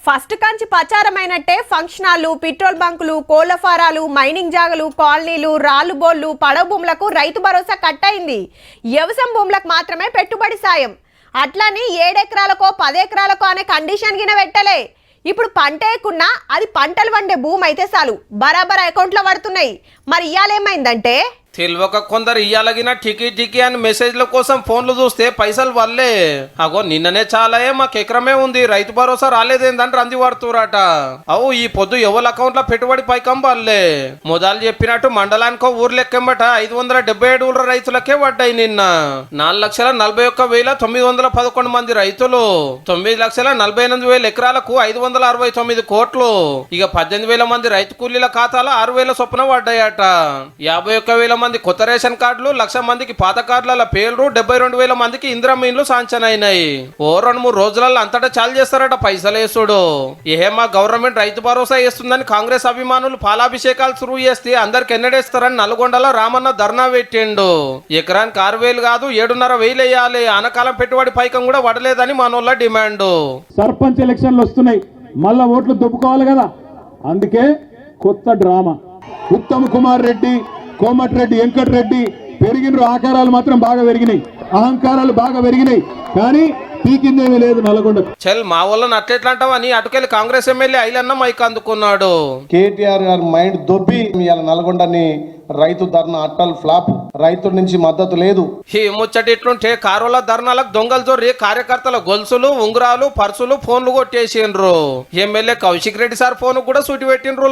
First Kanchi ప్రచారమైనట్టే function హాల్లు, petrol బంకులు, కోళ్ల ఫారాలు, mining జాగలు, కాలనీలు, రాళ్లు బోళ్లు, పడవ భూములకు రైతు భరోసా కట్టయింది. వ్యవసాయ భూములకు మాత్రమే పెట్టుబడి సాయం. అట్లని 7 ఎకరాలకో 10 ఎకరాలకో అనే కండిషన్ గిన పెట్టలే. ఇప్పుడు పంట వేయకున్నా అది పంటలు వండే భూమి అయితే చాలు బరాబర్ అకౌంట్లో పడుతున్నాయి. మరి ఇయ్యాలేమైందంటే తెలియక కొందరు ఇయ్యాలగిన టికీ అని మెసేజ్ల కోసం ఫోన్లు చూస్తే పైసలు వల్లే. అగో నిన్ననే చాలాయే మాకు ఎకరమే ఉంది రైతు భరోసా రాలేదేందని రంది పడుతురాట. అవు ఈ పొద్దు ఎవరి అకౌంట్ లో పెట్టుబడి పైకం వల్లే. మొదలు చెప్పినట్టు మండలానికో ఊరు లెక్కెంబట 577 ఊళ్ళ రైతులకే పడ్డాయి. నిన్న 4,41,911 మంది రైతులు, 9,48,000 ఎకరాలకు 569 కోట్లు. ఇక 18,000 మంది రైతు కూలీల ఖాతాలో 6,000 చొప్పున పడ్డాయట. 51,000 మంది కొత్త రేషన్ కార్డులు, 1,00,000 మందికి పాత కార్డుల పేర్లు, 72,000 మందికి ఇందిరమ్మ శాంక్షన్ అయినాయి. ఓ 2-3 రోజులలో అంతటా చాలు చేస్తారట పైసలేసుడు. ఏమా గవర్నమెంట్ రైతు భరోసా వేస్తుందని కాంగ్రెస్ అభిమానులు పాలాభిషేకాలు సురువు చేస్తే అందరికి ఎన్నడేస్తారని నల్గొండలో రామన్న ధర్నా పెట్టిండు. ఎకరానికి 6,000 కాదు 7,500 వేయాలి. ఆనకాలం పెట్టుబడి పైకం కూడా పడలేదని మనోళ్ళ డిమాండ్. సర్పంచ్ ఎలక్షన్లు వస్తున్నాయి, మళ్ళా ఓట్లు దొబ్బుకోవాలి కదా. అందుకే కొత్త డ్రామా. ఉత్తమ్ కుమార్ రెడ్డి, కోమటిరెడ్డి, వెంకటరెడ్డి పెరిగిన ఆకారాలు మాత్రం బాగా పెరిగినాయి, అహంకారాలు బాగా పెరిగినాయి, కానీ పీకిందేమీ లేదు నల్గొండ. చల్ మా వాళ్ళని అట్లెట్లా అంటావని అటుకెళ్ళి కాంగ్రెస్ ఎమ్మెల్యే ఐలన్న మైక్ అందుకున్నాడు. కేటీఆర్ గారు మైండ్ దొబ్బి ఇవాళ నల్గొండని రైతు ధర్నా అట్టల్ ఫ్లాప్, రైతుల నుంచి మద్దతు లేదు. ఈ ముచ్చటి ఇట్లుంటే కారుల ధర్నాలకు దొంగలు జోరి కార్యకర్తల గొలుసులు, ఉంగరాలు, పర్సులు, ఫోన్లు కొట్టేసిండ్రు. MLA Kaushik Reddy sir phone కూడా సూటి పెట్టిండ్రు.